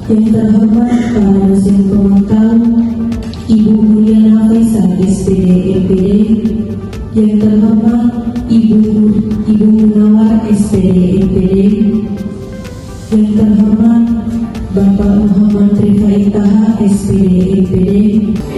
Yang terhormat para dosen pemantau, Ibu Mulyana Faisal, SPD MPD. Yang terhormat Ibu Munawar, SPD MPD. Yang terhormat Bapak Muhammad Rifai Taha, SPD MPD.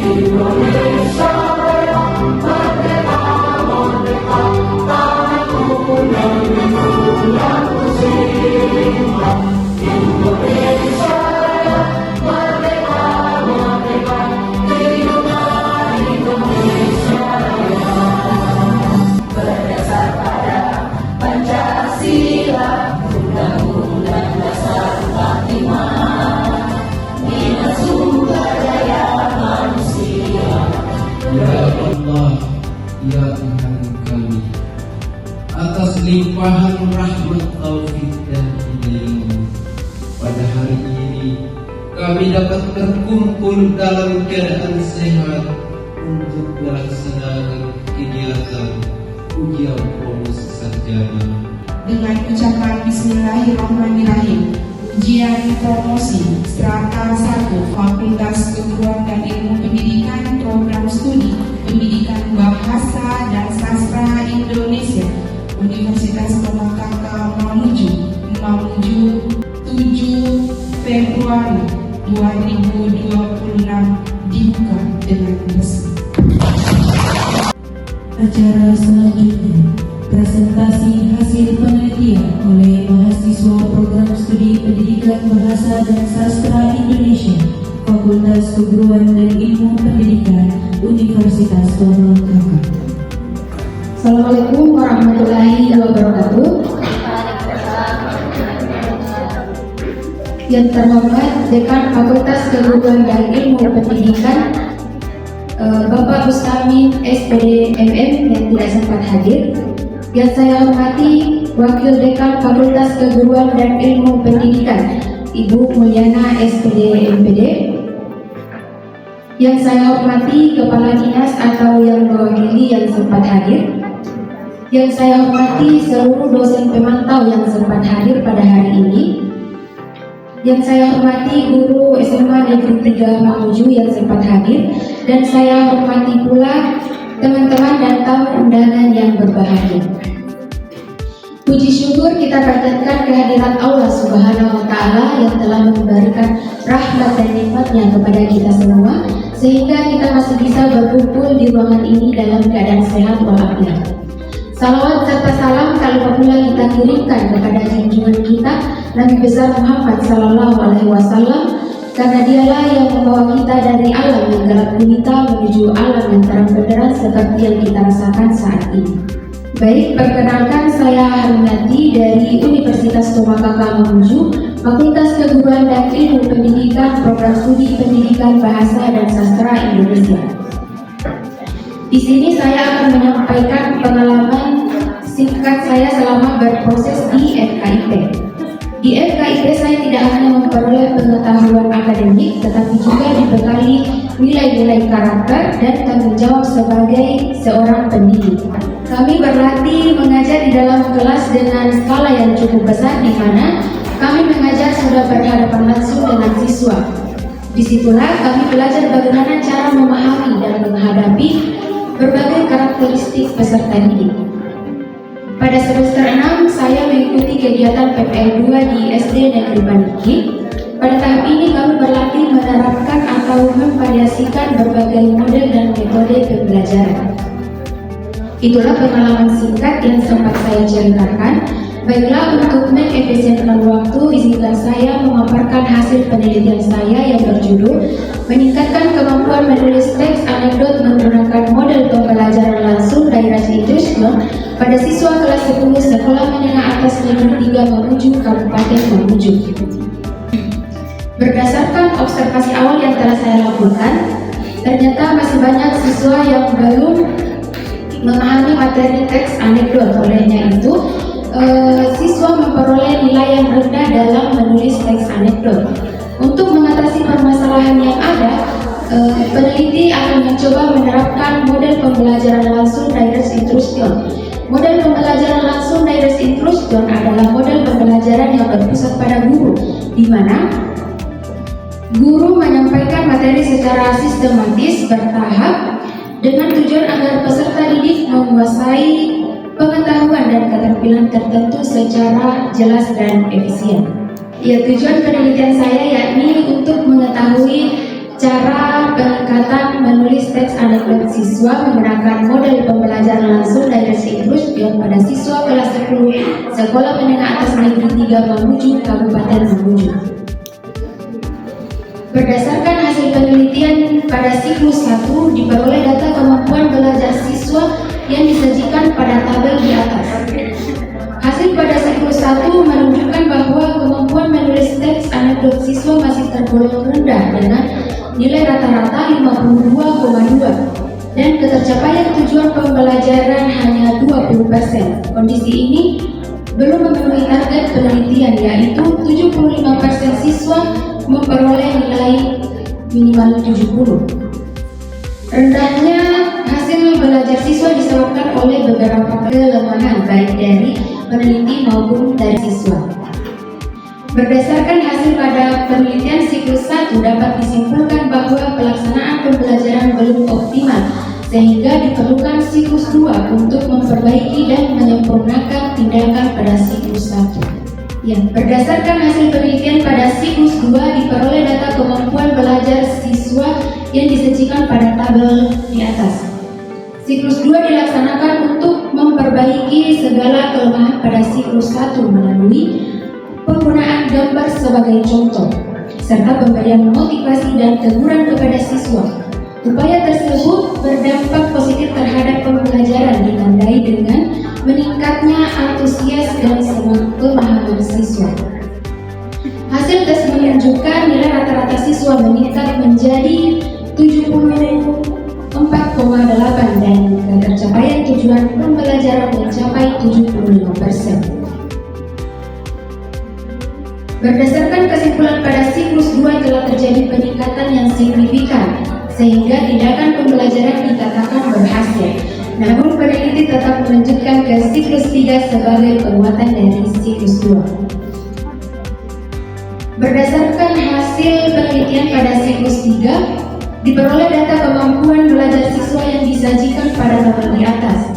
Ya Allah, ya Tuhan kami, atas limpahan rahmat taufik dan hidayah-Mu, pada hari ini kami dapat terkumpul dalam keadaan sehat untuk melaksanakan kegiatan ujian promosi sarjana. Dengan ucapan Bismillahirrahmanirrahim, ujian promosi strata 1 Fakultas Keguruan dan Ilmu Pendidikan Program Studi Pendidikan Bahasa dan Sastra Indonesia Universitas Purwakarta Mamuju 7 Februari 2026 dibuka dengan resmi. Acara selanjutnya, presentasi hasil penelitian oleh mahasiswa Program Studi Pendidikan Bahasa dan Sastra Indonesia Fakultas Keguruan dan Ilmu Pendidikan Universitas Purwakarta. Assalamualaikum warahmatullahi wabarakatuh. Yang terhormat Dekan Fakultas Keguruan dan Ilmu Pendidikan Bapak Bustamin SPD MM yang tidak sempat hadir. Yang saya hormati Wakil Dekan Fakultas Keguruan dan Ilmu Pendidikan Ibu Mulyana SPD MPD. Yang saya hormati Kepala Dinas atau yang mewakili yang sempat hadir. Yang saya hormati seluruh dosen pemantau yang sempat hadir pada hari ini. Yang saya hormati guru SMA Negeri 3 Mamuju yang sempat hadir. Dan saya hormati pula teman-teman dan tamu undangan yang berbahagia. Puji syukur kita panjatkan kehadiran Allah Subhanahu wa Ta'ala yang telah memberikan rahmat dan nikmatnya kepada kita semua, sehingga kita masih bisa berkumpul di ruangan ini dalam keadaan sehat walafiat. Salawat serta salam tak lupa pula kita kirimkan kepada junjungan kita Nabi besar Muhammad Sallallahu Alaihi Wasallam, karena dialah yang membawa kita dari alam yang gelap gulita menuju alam yang terang benderang seperti yang kita rasakan saat ini. Baik, perkenalkan saya Harunati dari Universitas Purwakarta Mamuju, Fakultas Keguruan dan Ilmu Pendidikan Program Studi Pendidikan Bahasa dan Sastra Indonesia. Di sini saya akan menyampaikan pengalaman singkat saya selama berproses di FKIP. Di FKIP saya tidak hanya memperoleh pengetahuan akademik, tetapi juga dibekali nilai-nilai karakter dan tanggung jawab sebagai seorang pendidik. Kami berlatih mengajar di dalam kelas dengan skala yang cukup besar, di mana kami mengajar sudah berhadapan langsung dengan siswa. Disitulah kami belajar bagaimana cara memahami dan menghadapi berbagai karakteristik peserta didik. Pada semester 6, saya mengikuti kegiatan PPL 2 di SD Negeri Paniki. Pada tahap ini kami berlatih menerapkan atau memvariasikan berbagai model dan metode pembelajaran. Itulah pengalaman singkat yang sempat saya ceritakan. Baiklah, untuk mengefisienkan waktu, izinkan saya memaparkan hasil penelitian saya yang berjudul Meningkatkan Kemampuan Menulis Teks Anekdot Menggunakan Model Pembelajaran Langsung Daerah Instruction pada siswa kelas 10 Sekolah Menengah Atas Negeri 3 Mamuju, Kabupaten Mamuju. Berdasarkan observasi awal yang telah saya lakukan, ternyata masih banyak siswa yang belum memahami materi teks anekdot. Olehnya itu, siswa memperoleh nilai yang rendah dalam menulis teks anekdot. Untuk mengatasi permasalahan yang ada, peneliti akan mencoba menerapkan model pembelajaran langsung direct instruction. Model pembelajaran langsung direct instruction adalah model pembelajaran yang berpusat pada guru, di mana Guru menyampaikan materi secara sistematis, bertahap, dengan tujuan agar peserta didik menguasai pengetahuan dan keterampilan tertentu secara jelas dan efisien. Ya, tujuan penelitian saya yakni untuk mengetahui cara peningkatan menulis teks anekdot siswa menggunakan model pembelajaran langsung direct instruction pada siswa kelas 10 Sekolah Menengah Atas Negeri 3 Mamuju, Kabupaten Mamuju. Berdasarkan hasil penelitian pada siklus 1 diperoleh data kemampuan belajar siswa yang disajikan pada tabel di atas. Hasil pada siklus 1 menunjukkan bahwa kemampuan menulis teks anekdot siswa masih tergolong rendah dengan nilai rata-rata 52,2 dan ketercapaian tujuan pembelajaran hanya 20%. Kondisi ini belum memenuhi target penelitian, yaitu 75% siswa memperoleh nilai minimal 70. Rendahnya hasil belajar siswa disebabkan oleh beberapa kelemahan baik dari peneliti maupun dari siswa. Berdasarkan hasil pada penelitian siklus 1 dapat disimpulkan bahwa pelaksanaan pembelajaran belum optimal sehingga diperlukan siklus 2 untuk memperbaiki dan menyempurnakan tindakan pada siklus 1. Ya, berdasarkan hasil penelitian pada siklus 2 diperoleh data kemampuan belajar siswa yang disajikan pada tabel di atas. Siklus 2 dilaksanakan untuk memperbaiki segala kelemahan pada siklus 1 melalui penggunaan gambar sebagai contoh, serta pemberian motivasi dan teguran kepada siswa. Upaya tersebut berdampak positif terhadap pembelajaran ditandai dengan meningkatnya antusias dan semangat pemahaman siswa. Hasil tes menunjukkan nilai rata-rata siswa meningkat menjadi 74,8 dan ketercapaian tujuan pembelajaran mencapai 75%. Berdasarkan kesimpulan pada siklus 2 telah terjadi peningkatan yang signifikan sehingga tindakan pembelajaran dikatakan berhasil. Namun peneliti tetap melanjutkan ke siklus 3 sebagai penguatan dari siklus 2. Berdasarkan hasil penelitian pada siklus 3 diperoleh data kemampuan belajar siswa yang disajikan pada tabel di atas.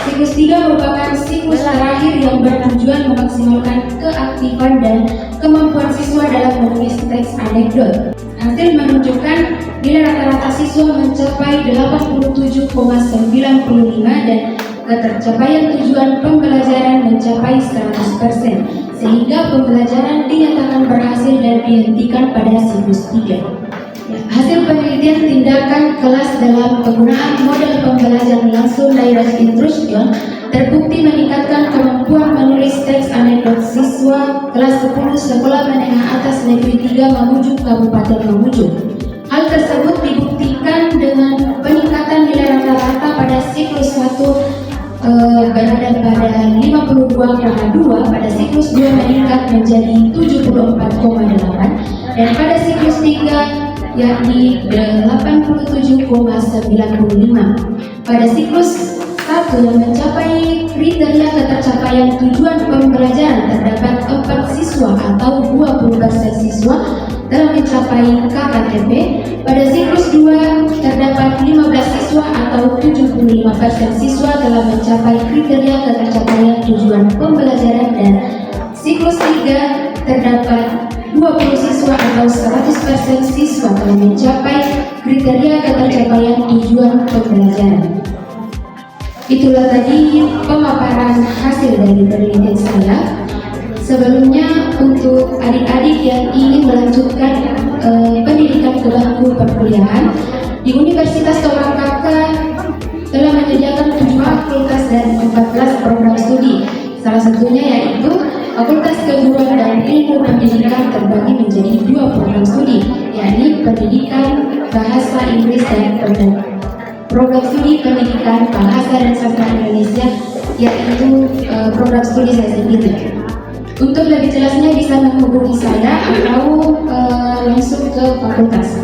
Siklus 3 merupakan siklus terakhir yang bertujuan memaksimalkan keaktifan dan kemampuan siswa dalam menulis teks anekdot. Hasil menunjukkan nilai rata-rata siswa mencapai 87,95 dan ketercapaian tujuan pembelajaran mencapai 100%, sehingga pembelajaran dinyatakan berhasil dan dihentikan pada siklus 3. Hasil penelitian tindakan kelas dalam penggunaan model pembelajaran langsung direct instruction terbukti meningkatkan kemampuan menulis teks anekdot siswa kelas 10 Sekolah Menengah Atas Negeri 3 Mamuju, Kabupaten Mamuju. Hal tersebut dibuktikan dengan peningkatan nilai rata-rata pada siklus 1 berada pada 52,2, pada siklus 2 meningkat menjadi 74,8 dan pada siklus 3 yakni 87,95. Pada siklus 1 yang mencapai kriteria ketercapaian tujuan pembelajaran terdapat 4 siswa atau 20% siswa telah mencapai KKTP. Pada siklus 2 terdapat 15 siswa atau 75% siswa telah mencapai kriteria ketercapaian tujuan pembelajaran dan siklus 3 terdapat 20 siswa atau 100% siswa telah mencapai kriteria ketercapaian tujuan pembelajaran. Itulah tadi pemaparan hasil dari penelitian saya. Sebelumnya untuk adik-adik yang ingin melanjutkan pendidikan ke bangku perkuliahan di Universitas Torankaka telah menyediakan 7 fakultas dan 14 program studi. Salah satunya yaitu Fakultas Keguruan dan Ilmu Pendidikan terbagi menjadi 2 program studi, yakni Pendidikan Bahasa Inggris dan Program Studi Pendidikan Bahasa dan Sastra Indonesia, yaitu program studi saya sendiri. Untuk lebih jelasnya bisa menghubungi saya atau langsung ke fakultas.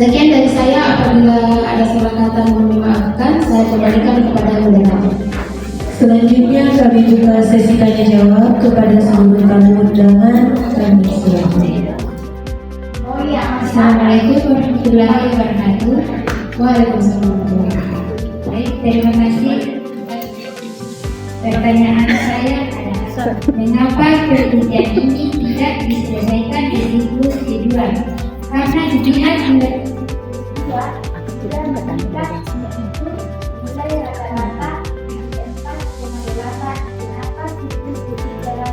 Sekian dari saya, apabila ada salah kata mohon dimaafkan, saya kembalikan kepada moderator. Selanjutnya kami buka sesi tanya jawab kepada seluruh tamu undangan. Kami silakan. Assalamualaikum warahmatullahi wabarakatuh. Waalaikumsalam warahmatullahi wabarakatuh. Baik, terima kasih. Pertanyaan saya adalah, mengapa penelitian ini tidak diselesaikan di siklus kedua? Karena dilihat mulai rata-rata 4,8. Kenapa siklus ketiga?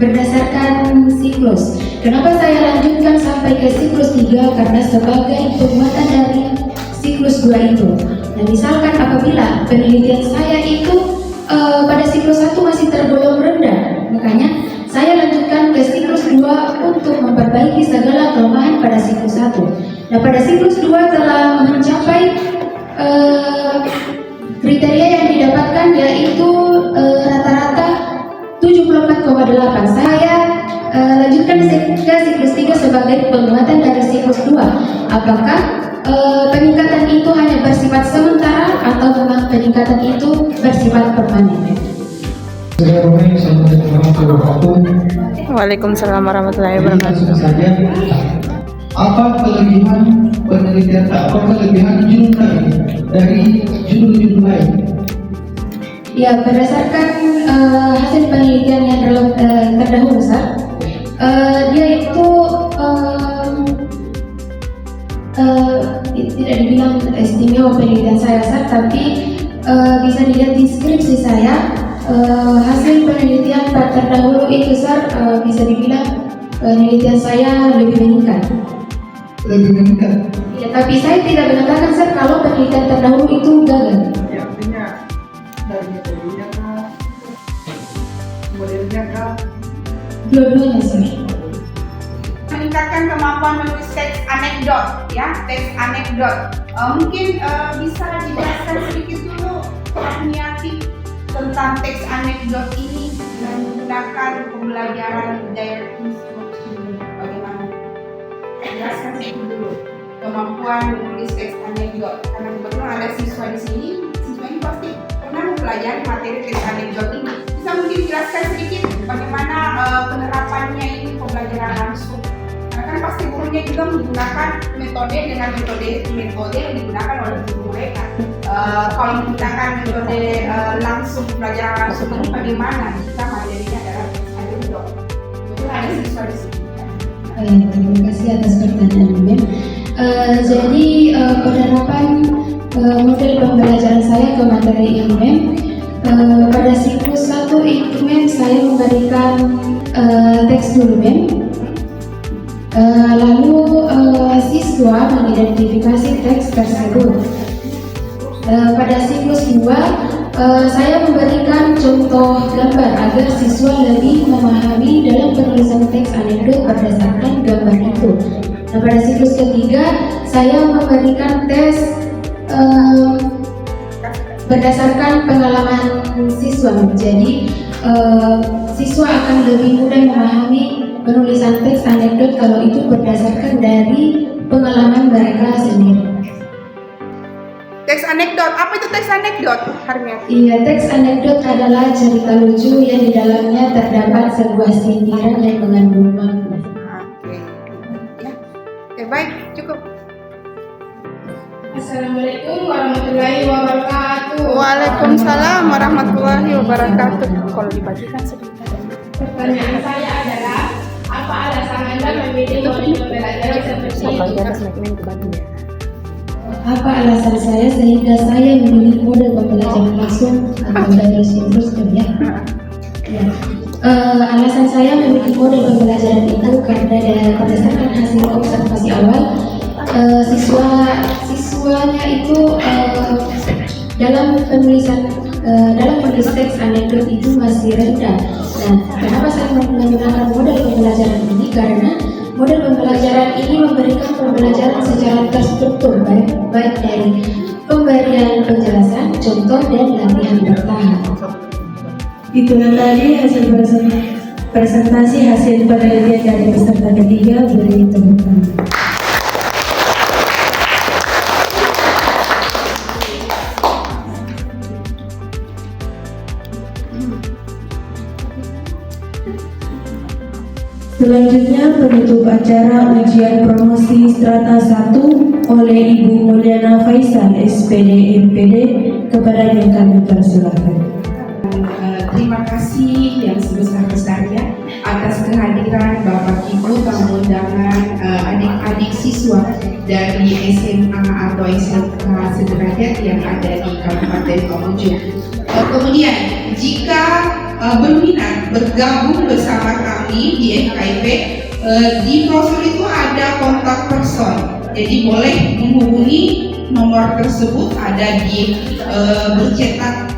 Berdasarkan siklus. Kenapa saya lanjutkan sampai ke siklus 3? Karena sebagai penguatan dari siklus 2 itu. Nah, misalkan apabila penelitian saya itu pada siklus 1 masih tergolong rendah, makanya saya lanjutkan ke siklus 2 untuk memperbaiki segala kelemahan pada siklus 1. Nah, pada siklus 2 telah mencapai kriteria yang didapatkan, yaitu rata-rata 74,8. Saya lanjutkan ke siklus 3 sebagai penguatan dari siklus 2. Apakah peningkatan itu hanya bersifat sementara atau memang peningkatan itu bersifat permanen? Waalaikumsalam warahmatullahi Jadi wabarakatuh. langsung saja, apa kelebihan penelitian, apa kelebihan judul lain dari judul-judul lain? Ya, berdasarkan hasil penelitian yang terdahulu, Ustaz, dia itu tidak dibilang istimewa penelitian saya, Ustaz, tapi bisa dilihat di skripsi saya. Hasil penelitian terdahulu itu, Ustaz, bisa dibilang penelitian saya lebih meningkat. Lebih meningkat. Ya, tapi saya tidak mengatakan, Ustaz, kalau penelitian terdahulu itu gagal. Ya, artinya dari metodenya kah, modelnya kah? Dua-duanya, Ustaz. Meningkatkan kemampuan menulis teks anekdot, ya, teks anekdot. Mungkin bisa dijelaskan sedikit dulu, Pak Niati, tentang teks anekdot ini dengan menggunakan pembelajaran direct instruction. Bagaimana? Jelaskan sedikit dulu kemampuan menulis teks anekdot. Karena kebetulan ada siswa di sini, siswa ini pasti pernah mempelajari materi teks anekdot ini. Bisa mungkin jelaskan sedikit bagaimana penerapannya ini pembelajaran langsung. Karena kan pasti gurunya juga menggunakan metode dengan metode yang digunakan oleh guru mereka. Kalau menggunakan metode langsung pembelajaran langsung ini bagaimana jika materinya adalah teks anekdot? Betul ada siswa di sini. Terima kasih atas pertanyaan, Mem. Jadi penerapan model pembelajaran saya ke materi ini, Mem, pada siklus 1 itu, Mem, saya memberikan teks dulu, Mem. Lalu siswa mengidentifikasi teks tersebut. Pada siklus 2 saya memberikan contoh gambar agar siswa lebih memahami dalam penulisan teks anekdot berdasarkan gambar itu. Nah, pada siklus ketiga saya memberikan tes berdasarkan pengalaman siswa. Jadi siswa akan lebih mudah memahami penulisan teks anekdot kalau itu berdasarkan dari pengalaman mereka sendiri. Teks anekdot, apa itu teks anekdot, Harmiati? Iya, teks anekdot adalah cerita lucu yang di dalamnya terdapat sebuah sindiran yang mengandung makna. Oke, ya. Oke, baik, cukup. Assalamualaikum warahmatullahi wabarakatuh. Waalaikumsalam warahmatullahi wabarakatuh. Kalau dibagikan sedikit. Pertanyaan saya adalah, apa alasan Anda memilih model pembelajaran seperti itu? Apa alasan saya sehingga saya memilih model pembelajaran langsung atau dari instruction, ya? Ya. Alasan saya memilih model pembelajaran itu karena berdasarkan hasil observasi awal, siswanya itu dalam penulisan dalam menulis teks anekdot itu masih rendah. Nah, kenapa saya menggunakan model pembelajaran ini? Karena model pembelajaran ini memberikan pembelajaran secara terstruktur, baik dari pemberian penjelasan, contoh, dan latihan bertahap. Itulah tadi hasil presentasi hasil penelitian dari peserta ketiga. Beri tepuk tangan. Selanjutnya penutup acara ujian promosi strata 1 oleh Ibu Mulyana Faisal SPD MPD, kepadanya kami persilakan. Terima kasih yang sebesar-besarnya atas kehadiran Bapak Ibu tamu undangan, adik-adik siswa dari SMA atau SMK sederajat yang ada di Kabupaten Mamuju. Kemudian jika berminat bergabung bersama kami di FKIP, di brosur itu ada kontak person, jadi boleh menghubungi nomor tersebut, ada di bercetak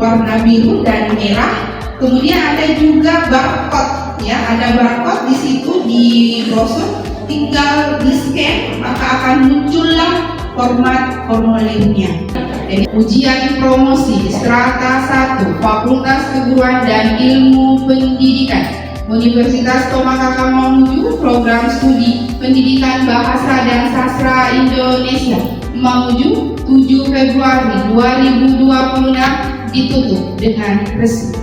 warna biru dan merah. Kemudian ada juga barcode, ya, ada barcode di situ di brosur, tinggal di scan maka akan muncullah format formulirnya. Jadi ujian promosi strata 1 Fakultas Keguruan dan Ilmu Pendidikan Universitas Tomakaka Mamuju, program studi Pendidikan Bahasa dan Sastra Indonesia Mamuju 7 Februari 2026 ditutup dengan resmi.